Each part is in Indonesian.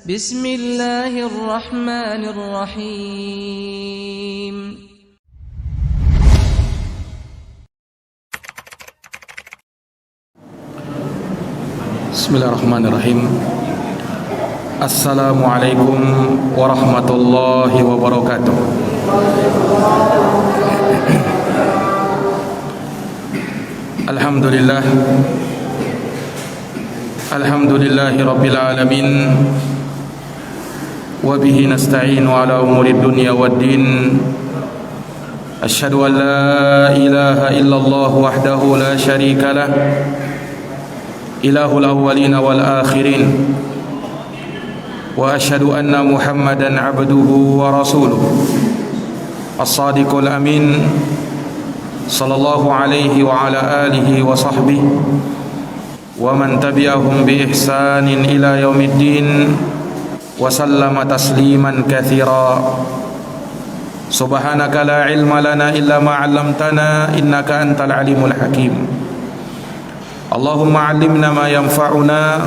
Bismillahirrahmanirrahim. Bismillahirrahmanirrahim. Assalamualaikum warahmatullahi wabarakatuh. Alhamdulillah. Alhamdulillahi rabbil alamin. Wa bihi nasta'inu ala umurid dunya waddin. Asyhadu an la ilaha illallah wahdahu la syarika lah. Ilahul awwalina wal akhirin. Wa asyhadu anna Muhammadan abduhu wa rasuluh. As-sadiqul amin. Sallallahu alaihi wa ala alihi wa sahbihi wa man tabi'ahum bi ihsanin ila yaumiddin wa sallama tasliman katsira. Subhanaka la ilma lana illa ma 'allamtana innaka antal alimul hakim. Allahumma 'allimna ma yanfa'una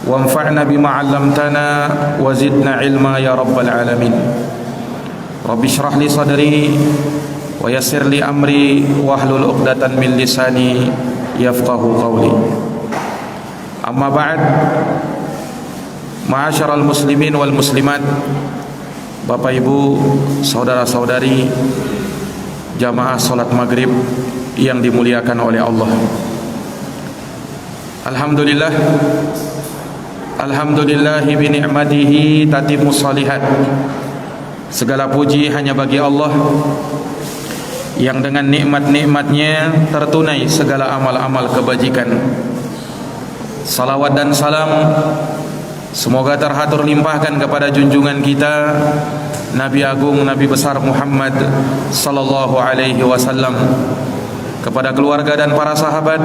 wanfa'na bima 'allamtana wa zidna ilma ya rabbal alamin. Rabbi shrah li sadri wa yassir li amri wahlul 'uqdatan min lisani yafqahu qawli. Amma ba'd. Ma'asyiral muslimin wal muslimat, Bapak Ibu, saudara-saudari jamaah salat maghrib yang dimuliakan oleh Allah. Alhamdulillah. Alhamdulillahi bi ni'matihi tatimmus shalihat. Segala puji hanya bagi Allah yang dengan nikmat-nikmatnya tertunai segala amal-amal kebajikan. Salawat dan salam semoga terhatur limpahkan kepada junjungan kita Nabi Agung, Nabi besar Muhammad sallallahu alaihi wasallam, kepada keluarga dan para sahabat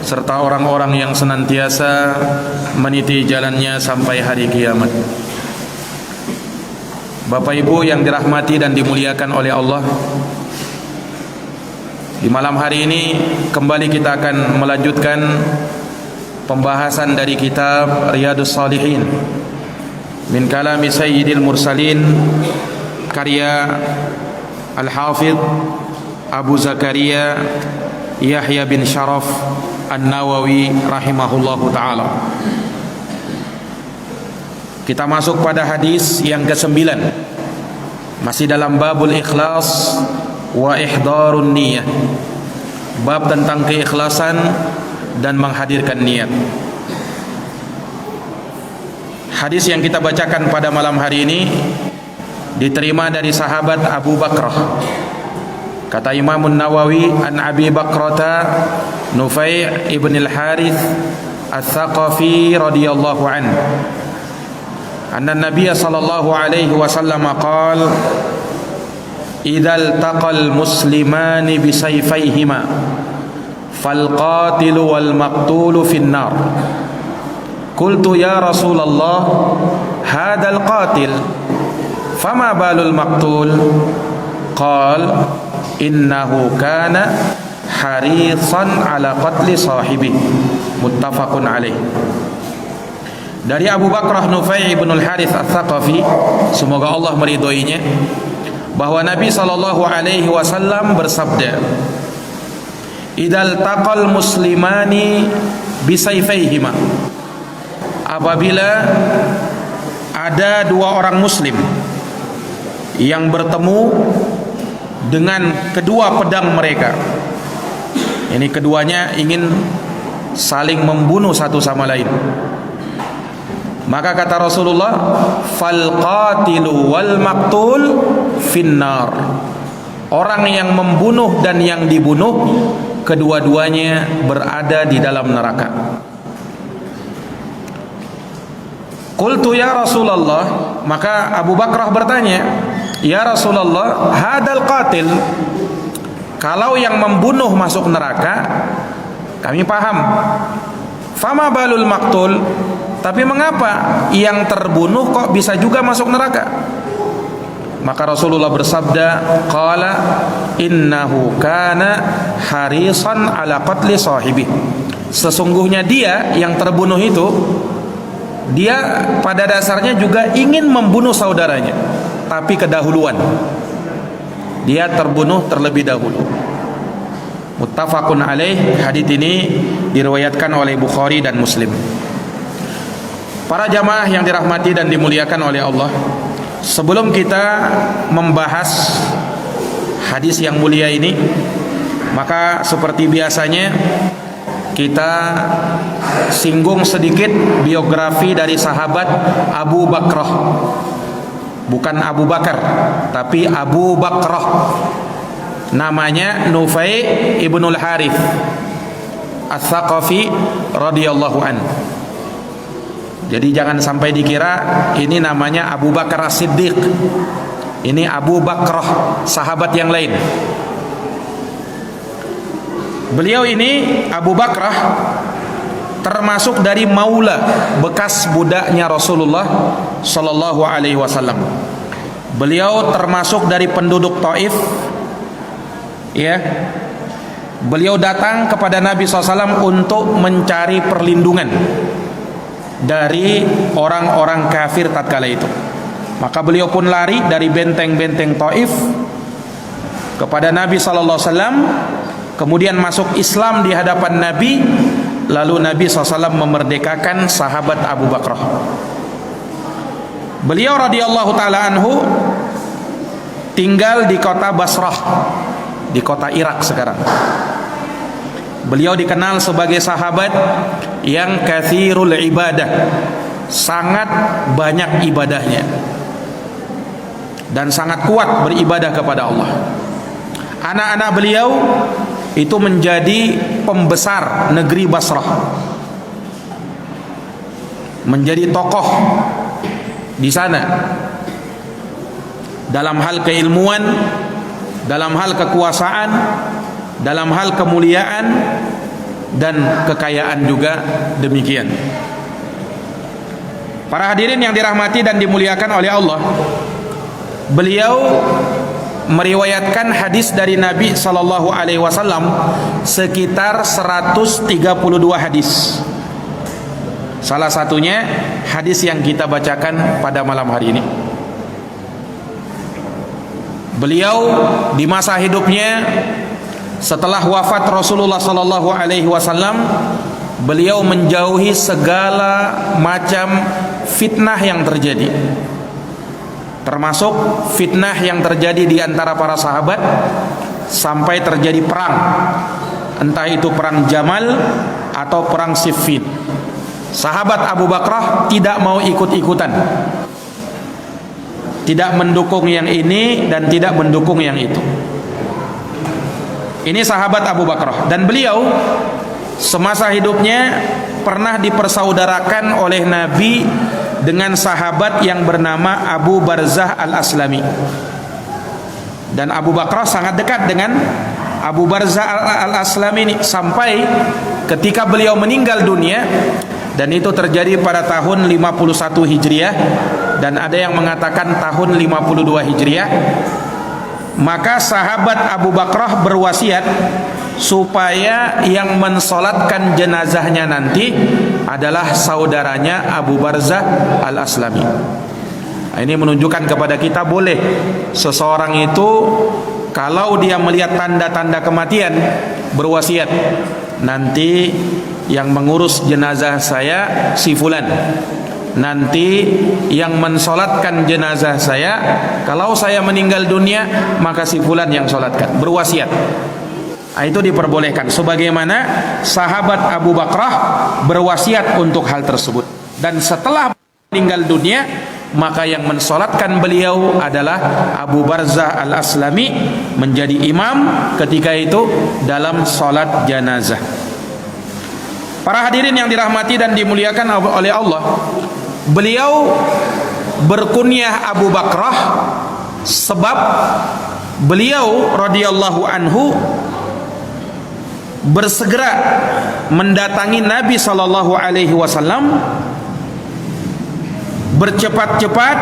serta orang-orang yang senantiasa meniti jalannya sampai hari kiamat. Bapak Ibu yang dirahmati dan dimuliakan oleh Allah, di malam hari ini kembali kita akan melanjutkan pembahasan dari kitab Riyadhus Shalihin min kalami Sayyidil Mursalin, karya Al-Hafidh Abu Zakaria Yahya bin Sharaf An-Nawawi rahimahullahu ta'ala. Kita masuk pada hadis yang ke-9, masih dalam babul ikhlas wa ihdarun niyah, bab tentang keikhlasan dan menghadirkan niat. Hadis yang kita bacakan pada malam hari ini diterima dari sahabat Abu Bakrah. Kata Imam Nawawi, an Abi Bakrata Nufai' ibn al-Harith al-Thaqafi radhiyallahu anhu, anna Nabiy sallallahu alaihi wasallam qala idzal taqal muslimani bisayfayhima fal qatilu wal maqtulu fin nar. Qultu ya Rasulullah hadzal qatil fama balul maqtul? Qala innahu kana harisan ala qatli sahibi. Muttafaqun alaih. Dari Abu Bakrah Nufai' ibn al-Harith al-Thaqafi, semoga Allah meridhoinya, bahwa Nabi sallallahu alaihi wasallam bersabda, idal taqal muslimani bisayfayhima, apabila ada dua orang muslim yang bertemu dengan kedua pedang mereka, ini keduanya ingin saling membunuh satu sama lain, maka kata Rasulullah, fal qatilu wal maqtul finnar, orang yang membunuh dan yang dibunuh kedua-duanya berada di dalam neraka. Qultu ya Rasulullah, maka Abu Bakrah bertanya, ya Rasulullah, hadal qatil, kalau yang membunuh masuk neraka kami paham, fama balul maqtul, tapi mengapa yang terbunuh kok bisa juga masuk neraka? Maka Rasulullah bersabda, qala innahu kana harisan ala qatli sahibi, sesungguhnya dia yang terbunuh itu dia pada dasarnya juga ingin membunuh saudaranya, tapi kedahuluan. Dia terbunuh terlebih dahulu. Muttafaqun alaih. Hadits ini diriwayatkan oleh Bukhari dan Muslim. Para jamaah yang dirahmati dan dimuliakan oleh Allah, sebelum kita membahas hadis yang mulia ini, maka seperti biasanya kita singgung sedikit biografi dari sahabat Abu Bakrah. Bukan Abu Bakar, tapi Abu Bakrah. Namanya Nufai ibnul Harith Ats-Tsaqafi radhiyallahu an. Jadi jangan sampai dikira ini namanya Abu Bakar As-Siddiq. Ini Abu Bakrah, sahabat yang lain. Beliau ini Abu Bakrah termasuk dari maula, bekas budaknya Rasulullah sallallahu alaihi wasallam. Beliau termasuk dari penduduk Taif. Ya. Beliau datang kepada Nabi SAW untuk mencari perlindungan dari orang-orang kafir tatkala itu. Maka beliau pun lari dari benteng-benteng Taif kepada Nabi sallallahu alaihi wasallam, kemudian masuk Islam di hadapan Nabi. Lalu Nabi SAW memerdekakan sahabat Abu Bakrah. Beliau radhiyallahu taala anhu tinggal di kota Basrah, di kota Irak sekarang. Beliau dikenal sebagai sahabat yang katsirul ibadah, sangat banyak ibadahnya dan sangat kuat beribadah kepada Allah. Anak-anak beliau itu menjadi pembesar negeri Basrah, menjadi tokoh di sana dalam hal keilmuan, dalam hal kekuasaan, dalam hal kemuliaan dan kekayaan juga demikian. Para hadirin yang dirahmati dan dimuliakan oleh Allah, beliau meriwayatkan hadis dari Nabi sallallahu alaihi wasallam sekitar 132 hadis. Salah satunya hadis yang kita bacakan pada malam hari ini. Beliau di masa hidupnya setelah wafat Rasulullah sallallahu alaihi wasallam, beliau menjauhi segala macam fitnah yang terjadi, termasuk fitnah yang terjadi di antara para sahabat sampai terjadi perang, entah itu perang Jamal atau perang Siffin. Sahabat Abu Bakrah tidak mau ikut-ikutan, tidak mendukung yang ini dan tidak mendukung yang itu. Ini sahabat Abu Bakrah, dan beliau semasa hidupnya pernah dipersaudarakan oleh Nabi dengan sahabat yang bernama Abu Barzah Al-Aslami. Dan Abu Bakrah sangat dekat dengan Abu Barzah Al-Aslami ini sampai ketika beliau meninggal dunia, dan itu terjadi pada tahun 51 Hijriah dan ada yang mengatakan tahun 52 Hijriah. Maka sahabat Abu Bakrah berwasiat supaya yang mensolatkan jenazahnya nanti adalah saudaranya Abu Barzah Al-Aslami. Ini menunjukkan kepada kita boleh seseorang itu kalau dia melihat tanda-tanda kematian berwasiat, nanti yang mengurus jenazah saya si fulan, nanti yang mensolatkan jenazah saya, kalau saya meninggal dunia maka si fulan yang solatkan, berwasiat. Itu diperbolehkan, sebagaimana sahabat Abu Bakrah berwasiat untuk hal tersebut. Dan setelah meninggal dunia, maka yang mensolatkan beliau adalah Abu Barzah Al-Aslami, menjadi imam ketika itu dalam solat jenazah. Para hadirin yang dirahmati dan dimuliakan oleh Allah, beliau berkunyah Abu Bakrah sebab beliau radhiyallahu anhu bersegera mendatangi Nabi sallallahu alaihi wasallam, bercepat-cepat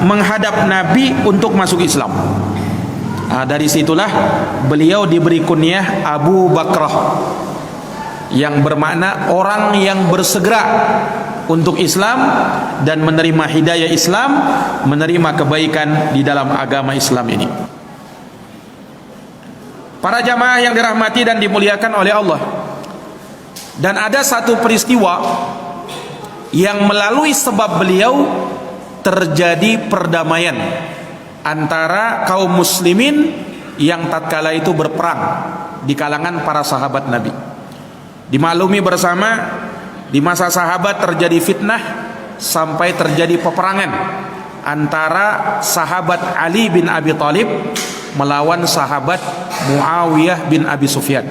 menghadap Nabi untuk masuk Islam. Dari situlah beliau diberi kunyah Abu Bakrah, yang bermakna orang yang bersegera untuk Islam dan menerima hidayah Islam, menerima kebaikan di dalam agama Islam ini. Para jamaah yang dirahmati dan dimuliakan oleh Allah, dan ada satu peristiwa yang melalui sebab beliau terjadi perdamaian antara kaum muslimin yang tatkala itu berperang di kalangan para sahabat Nabi. Dimaklumi bersama, di masa sahabat terjadi fitnah sampai terjadi peperangan antara sahabat Ali bin Abi Thalib melawan sahabat Muawiyah bin Abi Sufyan.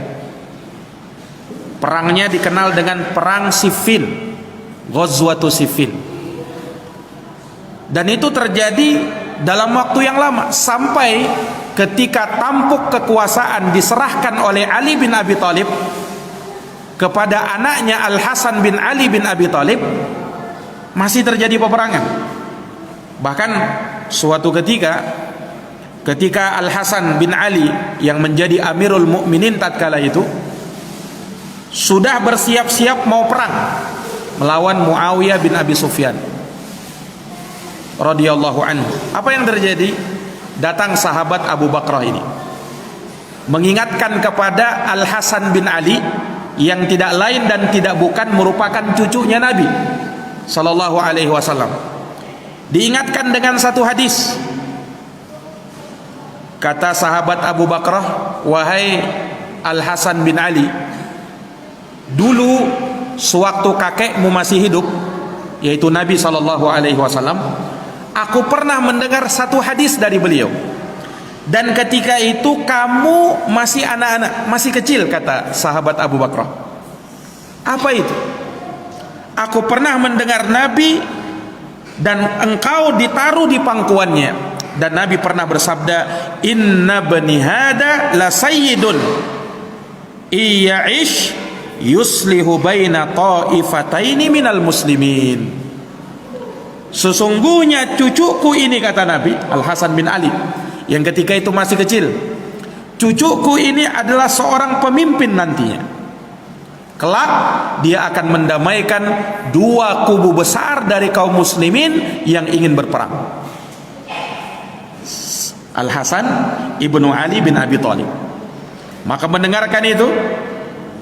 Perangnya dikenal dengan perang Siffin, Ghazwatu Siffin. Dan itu terjadi dalam waktu yang lama, sampai ketika tampuk kekuasaan diserahkan oleh Ali bin Abi Thalib kepada anaknya Al Hasan bin Ali bin Abi Thalib, masih terjadi peperangan. Bahkan suatu ketika Al Hasan bin Ali yang menjadi Amirul Mukminin tatkala itu sudah bersiap-siap mau perang melawan Muawiyah bin Abi Sufyan radhiyallahu anhu. Apa yang terjadi? Datang sahabat Abu Bakrah ini mengingatkan kepada Al Hasan bin Ali yang tidak lain dan tidak bukan merupakan cucunya Nabi sallallahu alaihi wasallam. Diingatkan dengan satu hadis. Kata sahabat Abu Bakrah, wahai Al Hasan bin Ali, dulu sewaktu kakekmu masih hidup, yaitu Nabi sallallahu alaihi wasallam, aku pernah mendengar satu hadis dari beliau. Dan ketika itu kamu masih anak-anak, masih kecil, kata sahabat Abu Bakrah. Apa itu? Aku pernah mendengar Nabi dan engkau ditaruh di pangkuannya, dan Nabi pernah bersabda, inna bani hada la sayyidun iya'ish yuslihu baina ta'ifataini minal muslimin. Sesungguhnya cucuku ini, kata Nabi, Al Hasan bin Ali yang ketika itu masih kecil, cucuku ini adalah seorang pemimpin nantinya. Kelak dia akan mendamaikan dua kubu besar dari kaum muslimin yang ingin berperang. Al Hasan ibnu Ali bin Abi Thalib. Maka mendengarkan itu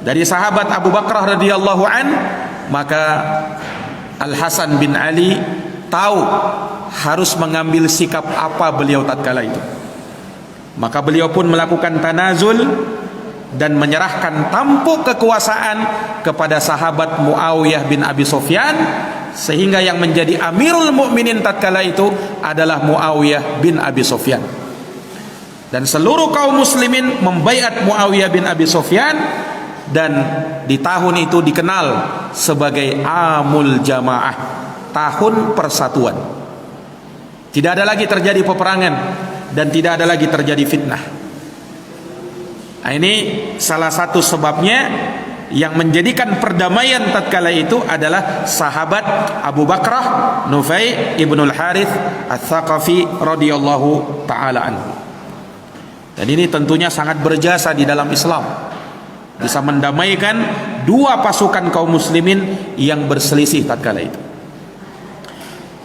dari sahabat Abu Bakrah radhiyallahu an, maka Al Hasan bin Ali tahu harus mengambil sikap apa beliau tatkala itu. Maka beliau pun melakukan tanazul dan menyerahkan tampuk kekuasaan kepada sahabat Muawiyah bin Abi Sufyan, sehingga yang menjadi Amirul Mukminin tatkala itu adalah Muawiyah bin Abi Sufyan. Dan seluruh kaum muslimin membaiat Muawiyah bin Abi Sufyan, dan di tahun itu dikenal sebagai Amul Jamaah, tahun persatuan. Tidak ada lagi terjadi peperangan dan tidak ada lagi terjadi fitnah. Nah, ini salah satu sebabnya yang menjadikan perdamaian tatkala itu adalah sahabat Abu Bakrah Nufai ibnul Harith Ats-Tsaqafi radhiyallahu taala anhu. Dan ini tentunya sangat berjasa di dalam Islam, bisa mendamaikan dua pasukan kaum muslimin yang berselisih tatkala itu.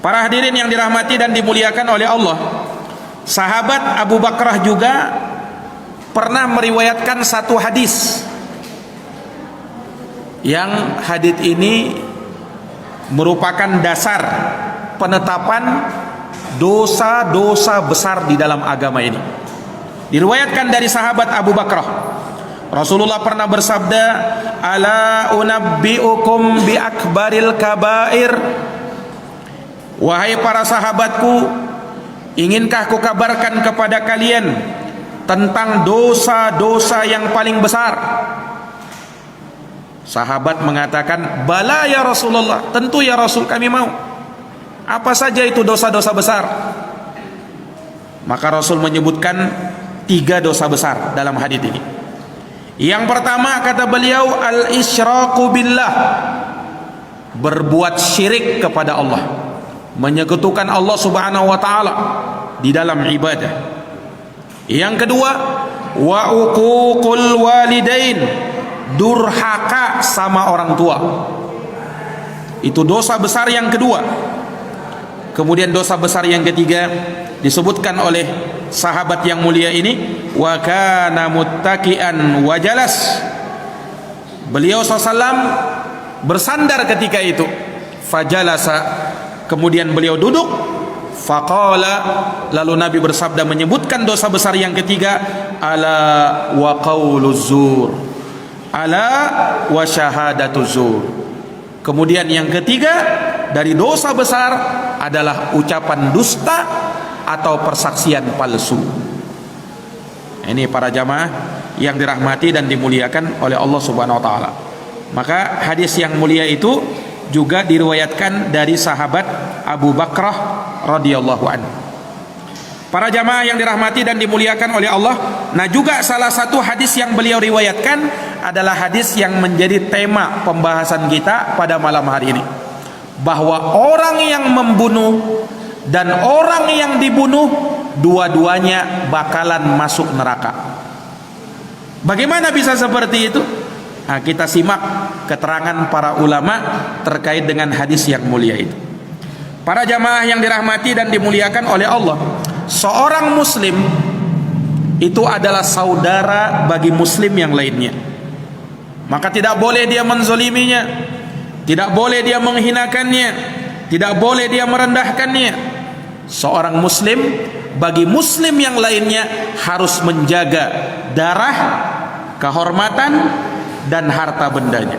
Para hadirin yang dirahmati dan dimuliakan oleh Allah, sahabat Abu Bakrah juga pernah meriwayatkan satu hadis, yang hadis ini merupakan dasar penetapan dosa-dosa besar di dalam agama ini. Diriwayatkan dari sahabat Abu Bakrah, Rasulullah pernah bersabda, ala unabbiukum bi akbaril kabair. Wahai para sahabatku, inginkah kukabarkan kepada kalian tentang dosa-dosa yang paling besar? Sahabat mengatakan, bala ya Rasulullah, tentu ya Rasul, kami mau. Apa saja itu dosa-dosa besar? Maka Rasul menyebutkan 3 dosa besar dalam hadis ini. Yang pertama, kata beliau, al-isyraku billah, berbuat syirik kepada Allah, menyekutukan Allah subhanahu wa ta'ala di dalam ibadah. Yang kedua, wa uququl walidain, durhaka sama orang tua. Itu dosa besar yang kedua. Kemudian dosa besar yang ketiga disebutkan oleh sahabat yang mulia ini, wa kana muttaqian wa jalas. Beliau SAW bersandar ketika itu, fajalasa, kemudian beliau duduk, faqala, lalu Nabi bersabda menyebutkan dosa besar yang ketiga, ala wa qauluz zur, ala wa syahadatuz zur. Kemudian yang ketiga dari dosa besar adalah ucapan dusta atau persaksian palsu. Ini para jamaah yang dirahmati dan dimuliakan oleh Allah Subhanahu wa taala. Maka hadis yang mulia itu juga diriwayatkan dari sahabat Abu Bakrah radhiyallahu anhu. Para jamaah yang dirahmati dan dimuliakan oleh Allah, nah juga salah satu hadis yang beliau riwayatkan adalah hadis yang menjadi tema pembahasan kita pada malam hari ini, bahwa orang yang membunuh dan orang yang dibunuh dua-duanya bakalan masuk neraka. Bagaimana bisa seperti itu? Nah, kita simak keterangan para ulama terkait dengan hadis yang mulia itu. Para jamaah yang dirahmati dan dimuliakan oleh Allah, seorang muslim itu adalah saudara bagi muslim yang lainnya. Maka tidak boleh dia menzoliminya, tidak boleh dia menghinakannya, tidak boleh dia merendahkannya. Seorang muslim bagi muslim yang lainnya harus menjaga darah, kehormatan, dan harta bendanya.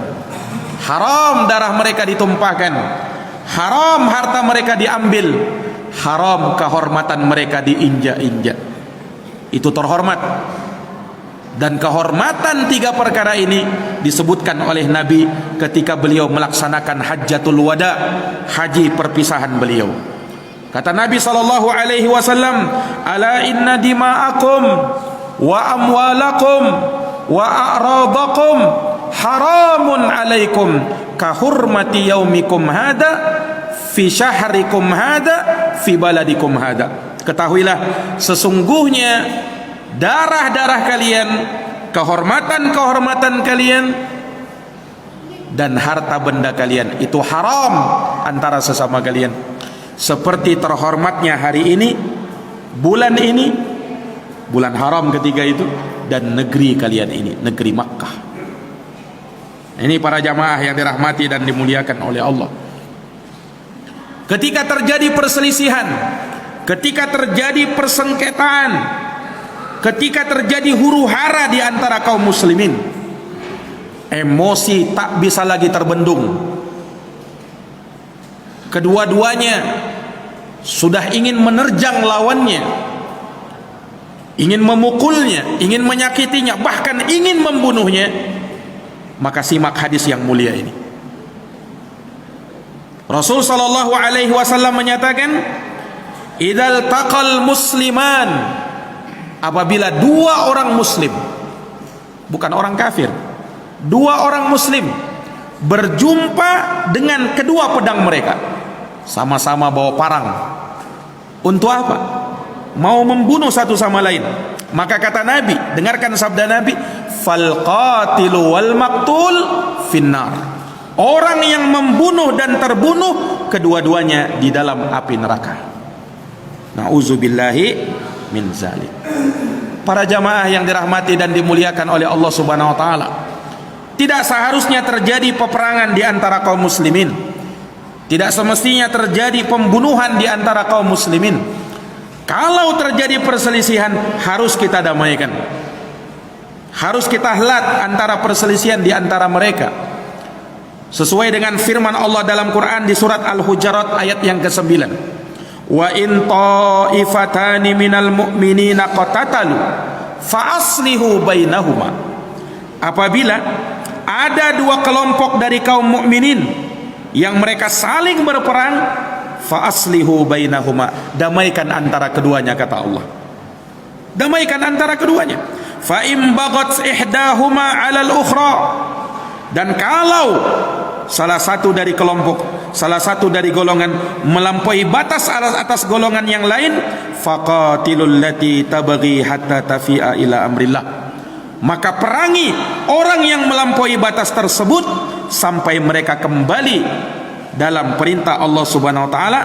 Haram darah mereka ditumpahkan, haram harta mereka diambil, haram kehormatan mereka diinjak-injak. Itu terhormat. Dan kehormatan tiga perkara ini disebutkan oleh Nabi ketika beliau melaksanakan Hajjatul Wada, haji perpisahan beliau. Kata Nabi SAW, ala inna dima'akum wa amwalakum wa a'radakum haramun alaikum kahurmati yaumikum hada fi syahrikum hada fi baladikum hada. Ketahuilah sesungguhnya darah-darah kalian, kehormatan-kehormatan kalian, dan harta benda kalian itu haram antara sesama kalian, seperti terhormatnya hari ini, bulan ini, bulan haram ketiga itu, dan negeri kalian ini, negeri Makkah. Ini para jamaah yang dirahmati dan dimuliakan oleh Allah. Ketika terjadi perselisihan, ketika terjadi persengketaan, ketika terjadi huru-hara di antara kaum muslimin, emosi tak bisa lagi terbendung. Kedua-duanya sudah ingin menerjang lawannya, ingin memukulnya, ingin menyakitinya, bahkan ingin membunuhnya. Maka simak hadis yang mulia ini. Rasul sallallahu alaihi wasallam menyatakan, "Idzal taqal musliman", apabila dua orang muslim, bukan orang kafir, dua orang muslim berjumpa dengan kedua pedang mereka, sama-sama bawa parang. Untuk apa? Mau membunuh satu sama lain. Maka kata Nabi, dengarkan sabda Nabi, fal qatilu wal maqtul finnar. Orang yang membunuh dan terbunuh kedua-duanya di dalam api neraka. Nauzubillahi min zalik. Para jamaah yang dirahmati dan dimuliakan oleh Allah Subhanahu wa taala, tidak seharusnya terjadi peperangan di antara kaum muslimin. Tidak semestinya terjadi pembunuhan di antara kaum muslimin. Kalau terjadi perselisihan, harus kita damaikan. Harus kita helat antara perselisihan di antara mereka. Sesuai dengan firman Allah dalam Quran di surat Al-Hujurat ayat yang ke-9. Wa in ta'ifatani minal mu'minina qatatalu fa aslihu bainahuma. Apabila ada dua kelompok dari kaum mukminin yang mereka saling berperang, fa aslihu bainahuma, damaikan antara keduanya, kata Allah. Damaikan antara keduanya. Fa im bagat ihdahuma 'alal ukhra, dan kalau salah satu dari kelompok, salah satu dari golongan melampaui batas atas golongan yang lain, faqatilul lati tabghi hatta tafi'a ila amrillah, maka perangi orang yang melampaui batas tersebut sampai mereka kembali dalam perintah Allah Subhanahu wa taala,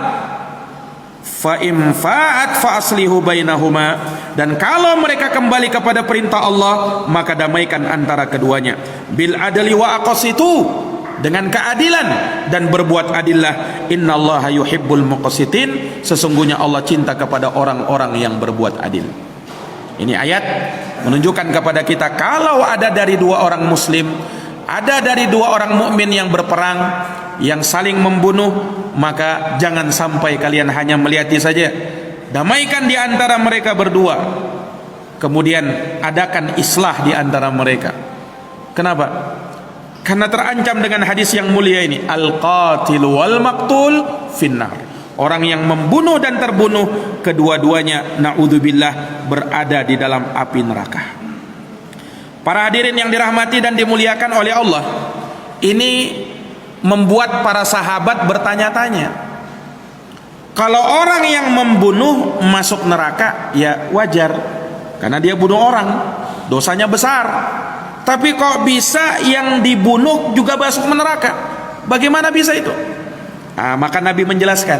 fa in fa'at fa aslihu bainahuma, dan kalau mereka kembali kepada perintah Allah maka damaikan antara keduanya, bil adli wa aqsitu, dengan keadilan dan berbuat adillah, innallaha yuhibbul muqsitin, sesungguhnya Allah cinta kepada orang-orang yang berbuat adil. Ini ayat menunjukkan kepada kita kalau ada dari dua orang muslim, ada dari dua orang mukmin yang berperang, yang saling membunuh, maka jangan sampai kalian hanya melihati saja. Damaikan di antara mereka berdua, kemudian adakan islah di antara mereka. Kenapa? Karena terancam dengan hadis yang mulia ini, al-qatilu wal maqtul finnar. Orang yang membunuh dan terbunuh, kedua-duanya naudzubillah berada di dalam api neraka. Para hadirin yang dirahmati dan dimuliakan oleh Allah, ini membuat para sahabat bertanya-tanya. Kalau orang yang membunuh masuk neraka, ya wajar, karena dia bunuh orang, dosanya besar. Tapi kok bisa yang dibunuh juga masuk neraka? Bagaimana bisa itu? Maka Nabi menjelaskan,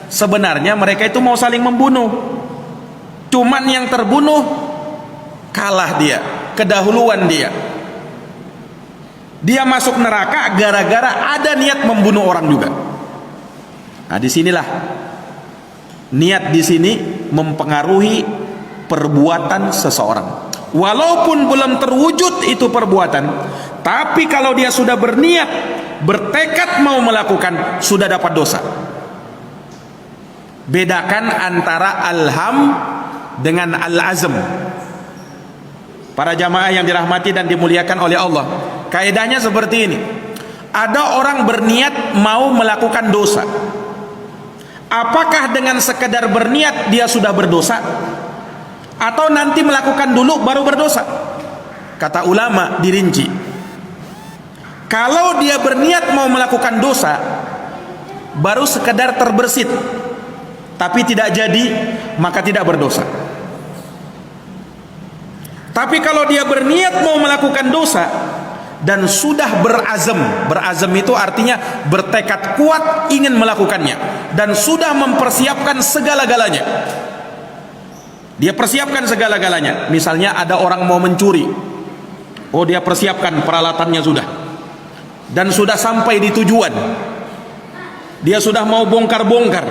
sebenarnya mereka itu mau saling membunuh, cuman yang terbunuh kalah dia, kedahuluan dia. Dia masuk neraka gara-gara ada niat membunuh orang juga. Disinilah niat di sini mempengaruhi perbuatan seseorang. Walaupun belum terwujud itu perbuatan, tapi kalau dia sudah berniat, bertekad mau melakukan, sudah dapat dosa. Bedakan antara alham dengan al-azm. Para jamaah yang dirahmati dan dimuliakan oleh Allah, kaidahnya seperti ini. Ada orang berniat mau melakukan dosa. Apakah dengan sekedar berniat dia sudah berdosa? Atau nanti melakukan dulu baru berdosa? Kata ulama dirinci. Kalau dia berniat mau melakukan dosa, baru sekedar terbersit, tapi tidak jadi, maka tidak berdosa. Tapi kalau dia berniat mau melakukan dosa dan sudah berazam, berazam itu artinya bertekad kuat ingin melakukannya dan sudah mempersiapkan segala-galanya. Dia persiapkan segala-galanya. Misalnya ada orang mau mencuri, dia persiapkan peralatannya sudah, dan sudah sampai di tujuan. Dia sudah mau bongkar-bongkar,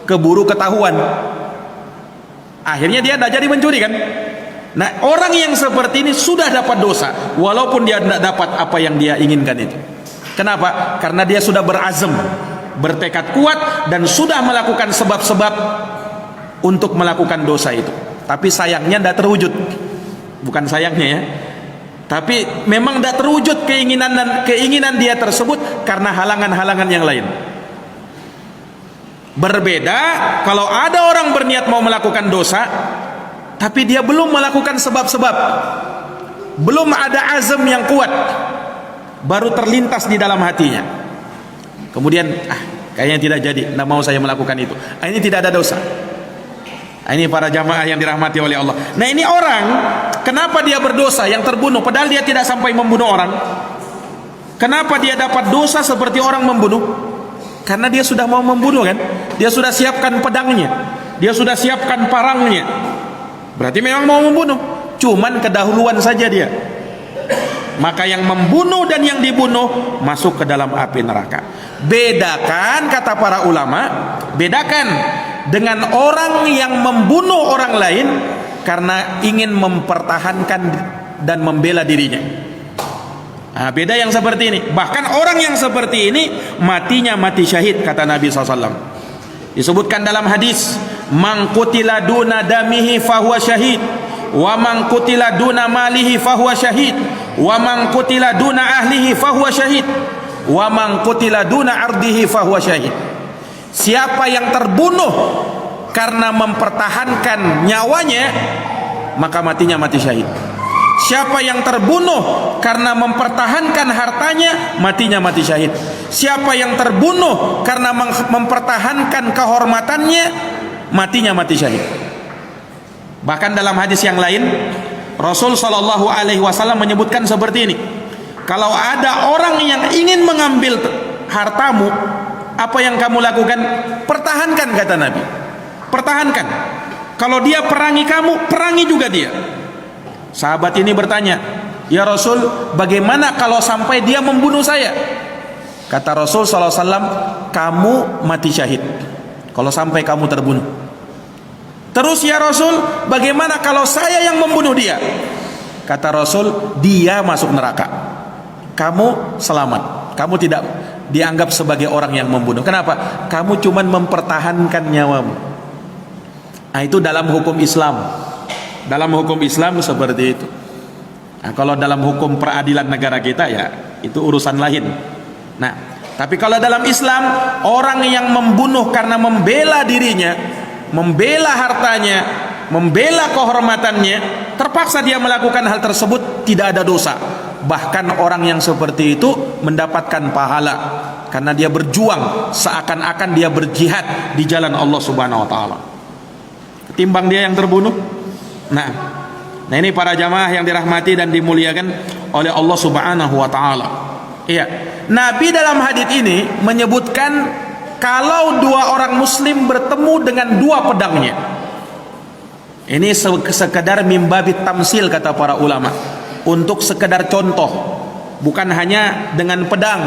keburu ketahuan, akhirnya dia tidak jadi mencuri kan. Nah, orang yang seperti ini sudah dapat dosa walaupun dia tidak dapat apa yang dia inginkan itu. Kenapa? Karena dia sudah berazam, bertekad kuat, dan sudah melakukan sebab-sebab untuk melakukan dosa itu. Tapi sayangnya tidak terwujud. Bukan sayangnya ya, tapi memang tidak terwujud keinginan dia tersebut karena halangan-halangan yang lain. Berbeda kalau ada orang berniat mau melakukan dosa, tapi dia belum melakukan sebab-sebab, belum ada azam yang kuat, baru terlintas di dalam hatinya, kemudian kayaknya tidak jadi, tidak mau saya melakukan itu. Ini tidak ada dosa. Ini para jamaah yang dirahmati oleh Allah. Nah, ini orang, kenapa dia berdosa yang terbunuh padahal dia tidak sampai membunuh orang? Kenapa dia dapat dosa seperti orang membunuh? Karena dia sudah mau membunuh kan? Dia sudah siapkan pedangnya, dia sudah siapkan parangnya. Berarti memang mau membunuh, cuman kedahuluan saja dia. Maka yang membunuh dan yang dibunuh masuk ke dalam api neraka. Bedakan, kata para ulama, bedakan dengan orang yang membunuh orang lain karena ingin mempertahankan dan membela dirinya. Beda yang seperti ini. Bahkan orang yang seperti ini matinya mati syahid, kata Nabi SAW. Disebutkan dalam hadis, man qutila duna damihi fahuwa syahid, wa man qutila duna malihi fahuwa syahid, wa man qutila duna ahlihi fahuwa syahid, wa man qutila duna ardihi fahuwa syahid. Siapa yang terbunuh karena mempertahankan nyawanya, maka matinya mati syahid. Siapa yang terbunuh karena mempertahankan hartanya, matinya mati syahid. Siapa yang terbunuh karena mempertahankan kehormatannya, matinya mati syahid. Bahkan dalam hadis yang lain, Rasul SAW menyebutkan seperti ini. Kalau ada orang yang ingin mengambil hartamu, apa yang kamu lakukan? Pertahankan, kata Nabi. Pertahankan. Kalau dia perangi kamu, perangi juga dia. Sahabat ini bertanya, ya Rasul, bagaimana kalau sampai dia membunuh saya? Kata Rasul SAW, kamu mati syahid kalau sampai kamu terbunuh. Terus, ya Rasul, bagaimana kalau saya yang membunuh dia? Kata Rasul, dia masuk neraka, kamu selamat, kamu tidak dianggap sebagai orang yang membunuh. Kenapa? Kamu cuma mempertahankan nyawamu. Nah, itu dalam hukum Islam. Dalam hukum Islam seperti itu. Nah, kalau dalam hukum peradilan negara kita, ya itu urusan lain. Nah, tapi kalau dalam Islam, orang yang membunuh karena membela dirinya, membela hartanya, membela kehormatannya, terpaksa dia melakukan hal tersebut, tidak ada dosa. Bahkan orang yang seperti itu mendapatkan pahala karena dia berjuang seakan-akan dia berjihad di jalan Allah Subhanahu wa taala, ketimbang dia yang terbunuh. Nah, ini para jamaah yang dirahmati dan dimuliakan oleh Allah Subhanahu wa taala. Iya, Nabi dalam hadits ini menyebutkan kalau dua orang muslim bertemu dengan dua pedangnya. Ini sekedar mimbabit tamsil, kata para ulama, untuk sekedar contoh, bukan hanya dengan pedang,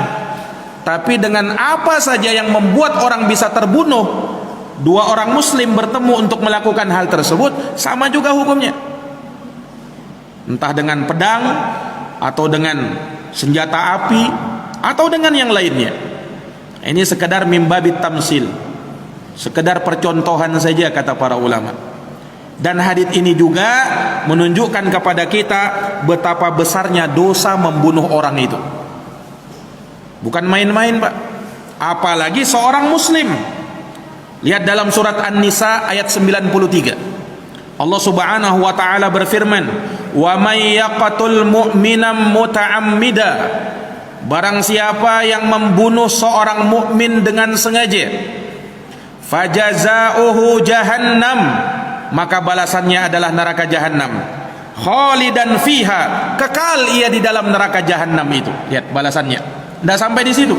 tapi dengan apa saja yang membuat orang bisa terbunuh. Dua orang muslim bertemu untuk melakukan hal tersebut, sama juga hukumnya. Entah dengan pedang, atau dengan senjata api, atau dengan yang lainnya. Ini sekedar mimbabit tamsil, sekedar percontohan saja, kata para ulama. Dan hadits ini juga menunjukkan kepada kita betapa besarnya dosa membunuh orang itu. Bukan main-main, Pak. Apalagi seorang muslim. Lihat dalam surat An-Nisa ayat 93. Allah Subhanahu wa taala berfirman, "Wa may yaqtul mu'mina muta'ammida." Barang siapa yang membunuh seorang mukmin dengan sengaja, fajazauhu jahannam, maka balasannya adalah neraka jahanam. Khalidan fiha, kekal ia di dalam neraka jahanam itu. Lihat balasannya. Tidak sampai di situ.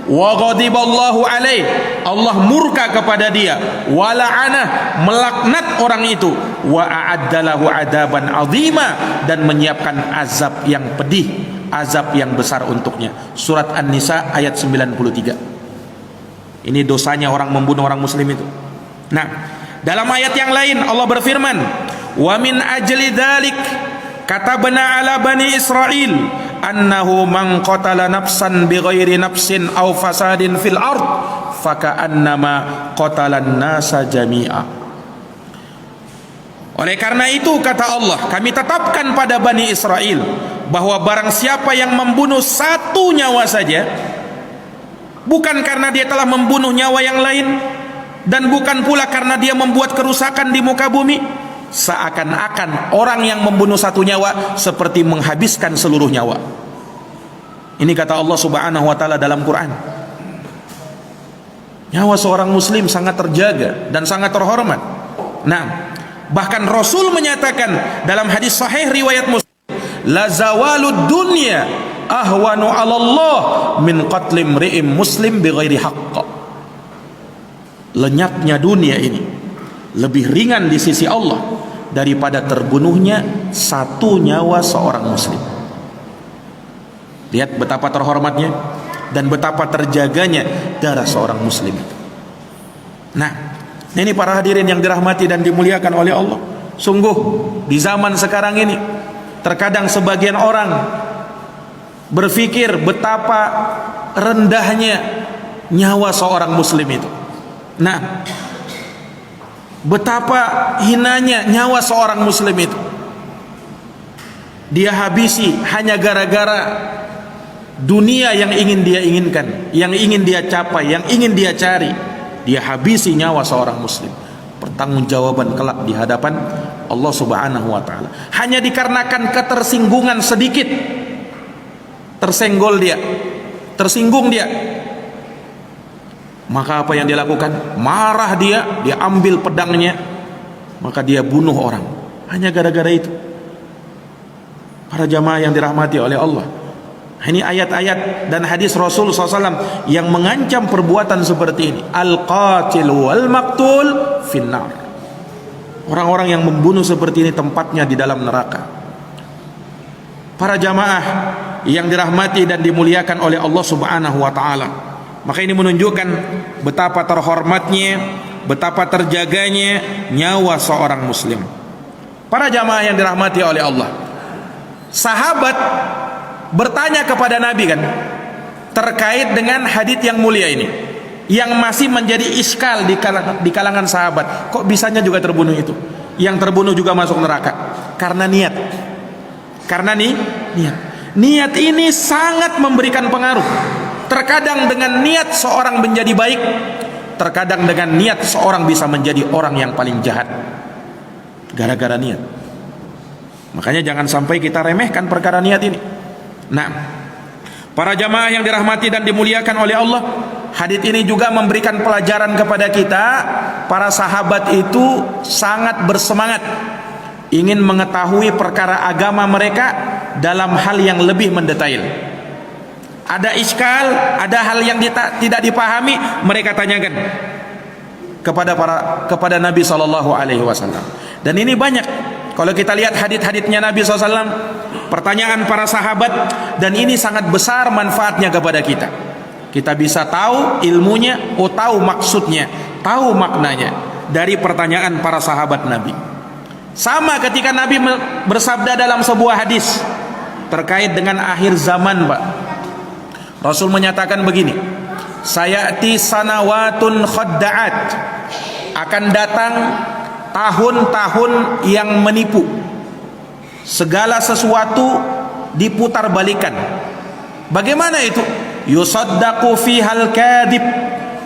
Wa ghadiballahu alaih, Allah murka kepada dia. Wa la'anah, melaknat orang itu. Wa a'addalahu adaban azima, dan menyiapkan azab yang pedih, azab yang besar untuknya. Surat An-Nisa ayat 93. Ini dosanya orang membunuh orang muslim itu. Nah, dalam ayat yang lain Allah berfirman, "Wa min ajli dzalik katabna ala bani Israil annahu man qatala nafsan bighairi nafsin aw fasadin fil ard faka'annama qatalan nasa jami'a." Oleh karena itu, kata Allah, kami tetapkan pada Bani Israel bahwa barang siapa yang membunuh satu nyawa saja, bukan karena dia telah membunuh nyawa yang lain, dan bukan pula karena dia membuat kerusakan di muka bumi, seakan-akan orang yang membunuh satu nyawa seperti menghabiskan seluruh nyawa. Ini kata Allah Subhanahu wa taala dalam Quran. Nyawa seorang muslim sangat terjaga dan sangat terhormat. Nah, bahkan Rasul menyatakan dalam hadis sahih riwayat Muslim, la zawalud dunya ahwanu 'ala Allah min qatli imri'in muslim bighairi haqq. Lenyapnya dunia ini lebih ringan di sisi Allah daripada terbunuhnya satu nyawa seorang muslim. Lihat betapa terhormatnya dan betapa terjaganya darah seorang muslim. Nah, ini para hadirin yang dirahmati dan dimuliakan oleh Allah. Sungguh di zaman sekarang ini terkadang sebagian orang berpikir betapa rendahnya nyawa seorang muslim itu. Nah, betapa hinanya nyawa seorang muslim itu. Dia habisi hanya gara-gara dunia yang ingin dia inginkan, yang ingin dia capai, yang ingin dia cari. Dia habisi nyawa seorang muslim. Pertanggungjawaban kelak di hadapan Allah Subhanahu wa taala. Hanya dikarenakan ketersinggungan sedikit. Tersenggol dia, tersinggung dia. Maka apa yang dia lakukan? Marah dia ambil pedangnya, maka dia bunuh orang. Hanya gara-gara itu. Para jamaah yang dirahmati oleh Allah, Ini ayat-ayat dan hadis Rasul SAW yang mengancam perbuatan seperti ini. Al-qatil wal maqtul finnar. Orang-orang yang membunuh seperti ini tempatnya di dalam neraka. Para jamaah yang dirahmati dan dimuliakan oleh Allah Subhanahu wa taala. Maka ini menunjukkan betapa terhormatnya, betapa terjaganya nyawa seorang muslim. Para jamaah yang dirahmati oleh Allah, sahabat bertanya kepada Nabi kan terkait dengan hadits yang mulia ini, yang masih menjadi iskal di kalangan sahabat. Kok bisanya juga terbunuh itu? Yang terbunuh juga masuk neraka karena niat. Karena niat ini sangat memberikan pengaruh. Terkadang dengan niat seorang menjadi baik, terkadang dengan niat seorang bisa menjadi orang yang paling jahat gara-gara niat. Makanya jangan sampai kita remehkan perkara niat ini. Nah, para jamaah yang dirahmati dan dimuliakan oleh Allah, hadits ini juga memberikan pelajaran kepada kita. Para sahabat itu sangat bersemangat ingin mengetahui perkara agama mereka dalam hal yang lebih mendetail. Ada iskal, ada hal yang tidak dipahami, mereka tanyakan kepada Nabi sallallahu alaihi wasallam. Dan ini banyak. Kalau kita lihat hadits-haditsnya Nabi SAW, pertanyaan para sahabat, dan ini sangat besar manfaatnya kepada kita. Kita bisa tahu ilmunya, tahu maksudnya, tahu maknanya dari pertanyaan para sahabat Nabi. Sama ketika Nabi bersabda dalam sebuah hadis terkait dengan akhir zaman, Pak. Rasul menyatakan begini, sayati sanawatun khadda'at, akan datang tahun-tahun yang menipu. Segala sesuatu diputar balikan. Bagaimana itu? Yusaddaqu fihal kadhib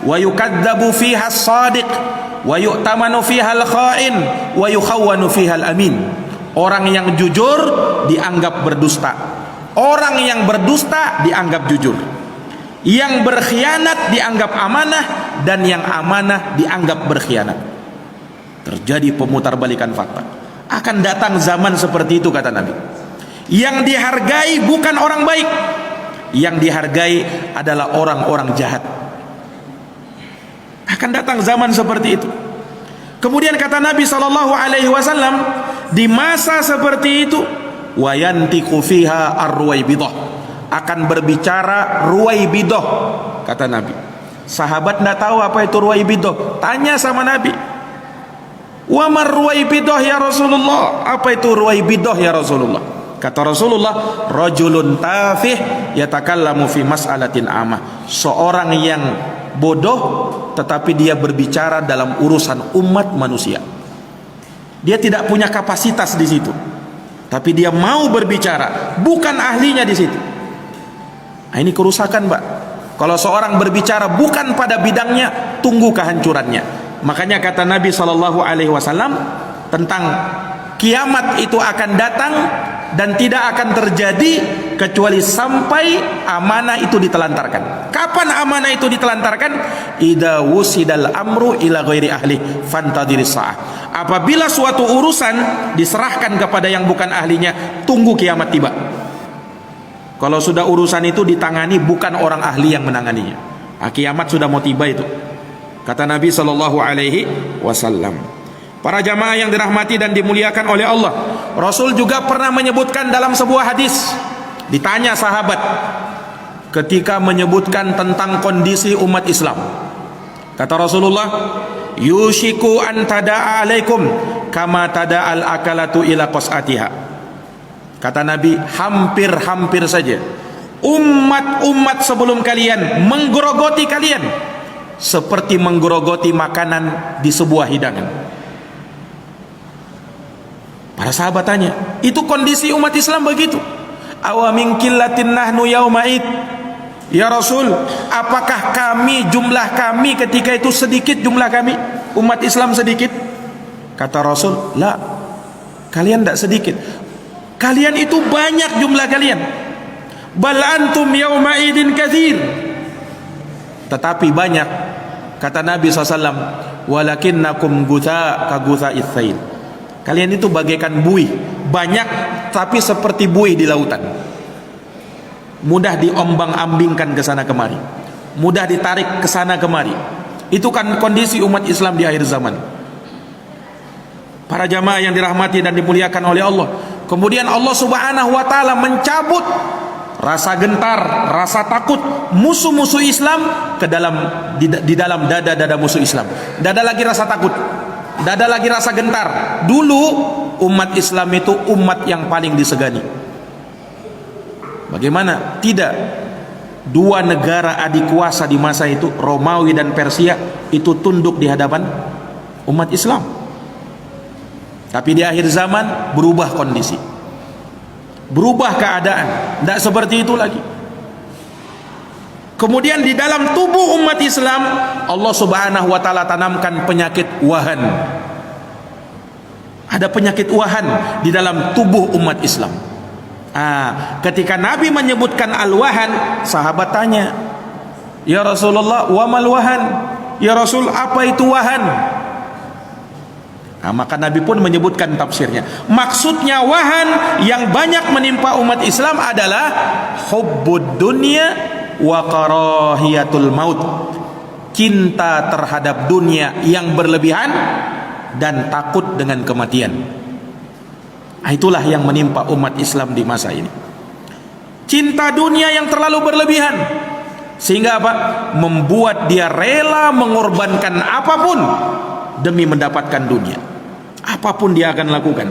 wa yukadzabu fihas sadiq wa yu'tamanu fihal kha'in wa yukhawwanu fihal amin. Orang yang jujur dianggap berdusta, orang yang berdusta dianggap jujur, yang berkhianat dianggap amanah, dan yang amanah dianggap berkhianat. Terjadi pemutarbalikan fakta. Akan datang zaman seperti itu, kata Nabi. Yang dihargai bukan orang baik, yang dihargai adalah orang-orang jahat. Akan datang zaman seperti itu. Kemudian kata Nabi SAW, di masa seperti itu, wayantiqu fiha ar-ruwaibidah, akan berbicara ruwaibidah, kata Nabi. Sahabat tidak tahu apa itu ruwaibidah, tanya sama Nabi, wa mar ruwaibidah ya Rasulullah, apa itu ruwaibidah ya Rasulullah? Kata Rasulullah, rajulun tafih yatakallamu fi mas'alatin amah, seorang yang bodoh tetapi dia berbicara dalam urusan umat manusia. Dia tidak punya kapasitas di situ, tapi dia mau berbicara, bukan ahlinya di situ. Nah, ini kerusakan, Pak. Kalau seorang berbicara bukan pada bidangnya, tunggu kehancurannya. Makanya kata Nabi SAW tentang kiamat itu akan datang dan tidak akan terjadi kecuali sampai amanah itu ditelantarkan. Kapan amanah itu ditelantarkan? Idza wusidal amru ila ghairi ahli fantadhiris saah. Apabila suatu urusan diserahkan kepada yang bukan ahlinya, tunggu kiamat tiba. Kalau sudah urusan itu ditangani bukan orang ahli yang menanganinya, kiamat sudah mau tiba itu. Kata Nabi sallallahu alaihi wasallam. Para jamaah yang dirahmati dan dimuliakan oleh Allah, Rasul juga pernah menyebutkan dalam sebuah hadis, ditanya sahabat ketika menyebutkan tentang kondisi umat Islam. Kata Rasulullah, yushiku an tada'a alaikum kama tada'al akalatu ila qas'atiha. Kata Nabi, hampir-hampir saja umat-umat sebelum kalian menggerogoti kalian seperti menggerogoti makanan di sebuah hidangan. Para sahabat tanya, itu kondisi umat Islam begitu? Awa min qillatin nahnu yauma'id, ya Rasul, apakah kami, jumlah kami ketika itu sedikit, jumlah kami umat Islam sedikit? Kata Rasul, la, kalian tidak sedikit, kalian itu banyak jumlah kalian. Bal antum yauma'idin katsir, tetapi banyak. Kata Nabi SAW, walakinnakum gutha ka gutha'is sail, kalian itu bagaikan buih, banyak tapi seperti buih di lautan. mudah diombang-ambingkan ke sana kemari, mudah ditarik ke sana kemari. Itu kan kondisi umat Islam di akhir zaman. Para jamaah yang dirahmati dan dimuliakan oleh Allah. Kemudian Allah Subhanahu wa taala mencabut rasa gentar, rasa takut musuh-musuh Islam ke dalam di dalam dada-dada musuh Islam. Dada lagi rasa takut, dada lagi rasa gentar. Dulu umat Islam itu umat yang paling disegani. Bagaimana? Tidak. Dua negara adik kuasa di masa itu, Romawi dan Persia, itu tunduk di hadapan umat Islam. Tapi di akhir zaman berubah kondisi, berubah keadaan, tidak seperti itu lagi. Kemudian di dalam tubuh umat Islam, Allah Subhanahu wa taala tanamkan penyakit wahan. Ada penyakit wahan di dalam tubuh umat Islam. Ketika Nabi menyebutkan al-wahan, sahabat tanya, "Ya Rasulullah, wa mal wahan?" Ya Rasul, apa itu wahan? Maka Nabi pun menyebutkan tafsirnya. Maksudnya wahan yang banyak menimpa umat Islam adalah hubbud dunya wa karahiyatul maut. Cinta terhadap dunia yang berlebihan dan takut dengan kematian. Itulah yang menimpa umat Islam di masa ini. Cinta dunia yang terlalu berlebihan, sehingga apa? Membuat dia rela mengorbankan apapun demi mendapatkan dunia. Apapun dia akan lakukan.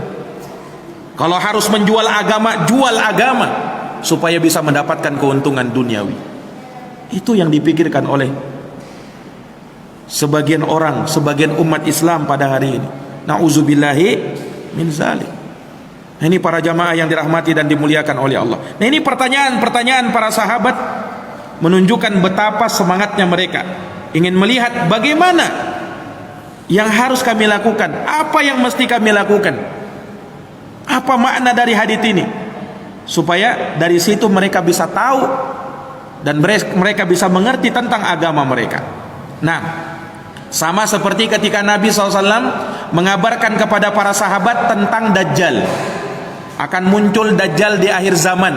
Kalau harus menjual agama, jual agama supaya bisa mendapatkan keuntungan duniawi. Itu yang dipikirkan oleh sebagian orang, sebagian umat Islam pada hari ini. Nauzubillahi min zalik. Nah, ini para jamaah yang dirahmati dan dimuliakan oleh Allah. Nah, ini pertanyaan-pertanyaan para sahabat menunjukkan betapa semangatnya mereka ingin melihat bagaimana yang harus kami lakukan, apa yang mesti kami lakukan, apa makna dari hadits ini, supaya dari situ mereka bisa tahu dan mereka bisa mengerti tentang agama mereka. Nah, sama seperti ketika Nabi SAW mengabarkan kepada para sahabat tentang Dajjal. Akan muncul Dajjal di akhir zaman.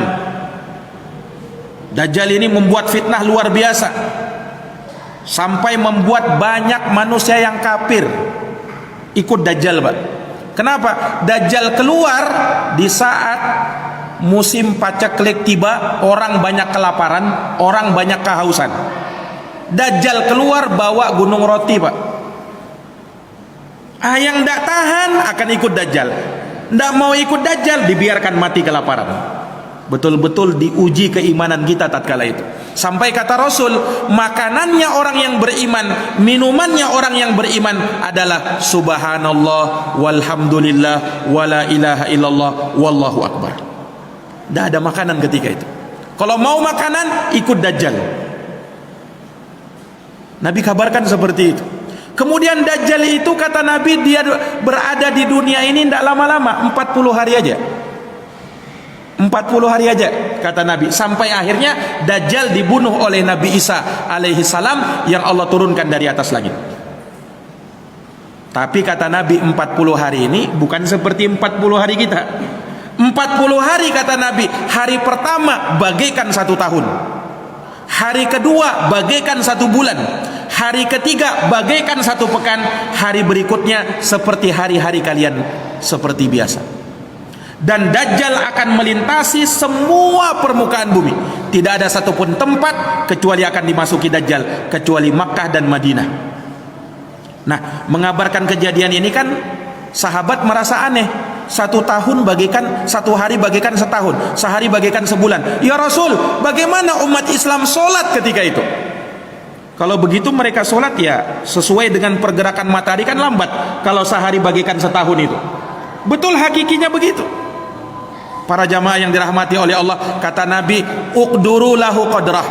Dajjal ini membuat fitnah luar biasa, sampai membuat banyak manusia yang kafir ikut Dajjal, Pak. Kenapa? Dajjal keluar di saat musim paceklik tiba, orang banyak kelaparan, orang banyak kehausan. Dajjal keluar bawa gunung roti, Pak. Yang tidak tahan akan ikut Dajjal. Tidak mau ikut Dajjal, dibiarkan mati kelaparan. Betul-betul diuji keimanan kita tatkala itu. Sampai kata Rasul, makanannya orang yang beriman, minumannya orang yang beriman adalah subhanallah walhamdulillah wala ilaha illallah wallahu akbar. Tidak ada makanan ketika itu. Kalau mau makanan, ikut Dajjal. Nabi kabarkan seperti itu. Kemudian Dajjal itu kata Nabi, dia berada di dunia ini tidak lama-lama, 40 hari aja. 40 hari aja kata Nabi, sampai akhirnya Dajjal dibunuh oleh Nabi Isa alaihi salam yang Allah turunkan dari atas langit. Tapi kata Nabi, 40 hari ini bukan seperti 40 hari kita. 40 hari kata Nabi, hari pertama bagaikan 1 tahun, hari kedua bagaikan 1 bulan, hari ketiga bagaikan 1 pekan, hari berikutnya seperti hari-hari kalian seperti biasa. Dan Dajjal akan melintasi semua permukaan bumi. Tidak ada satupun tempat kecuali akan dimasuki Dajjal, kecuali Makkah dan Madinah. Nah, mengabarkan kejadian ini kan sahabat merasa aneh. 1 tahun bagaikan 1 hari, bagaikan setahun, sehari bagaikan sebulan. Ya Rasul, bagaimana umat Islam sholat ketika itu? Kalau begitu mereka sholat ya sesuai dengan pergerakan matahari kan lambat. Kalau sehari bagaikan setahun itu. Betul hakikinya begitu. Para jamaah yang dirahmati oleh Allah, kata Nabi, uqduru lahu qadrah.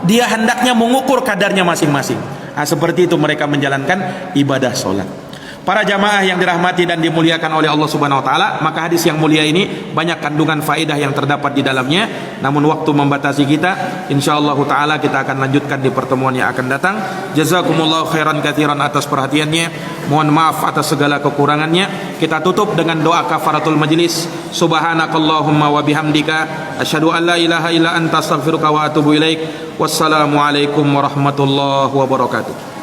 Dia hendaknya mengukur kadarnya masing-masing. Seperti itu mereka menjalankan ibadah sholat. Para jamaah yang dirahmati dan dimuliakan oleh Allah Subhanahu wa taala, maka hadis yang mulia ini banyak kandungan faedah yang terdapat di dalamnya. Namun waktu membatasi kita, insyaallah taala kita akan lanjutkan di pertemuan yang akan datang. Jazakumullahu khairan katsiran atas perhatiannya. Mohon maaf atas segala kekurangannya. Kita tutup dengan doa kafaratul majlis. Subhanakallahumma wa bihamdika asyhadu an la ilaha illa anta astaghfiruka wa atubu ilaik. Wassalamualaikum warahmatullahi wabarakatuh.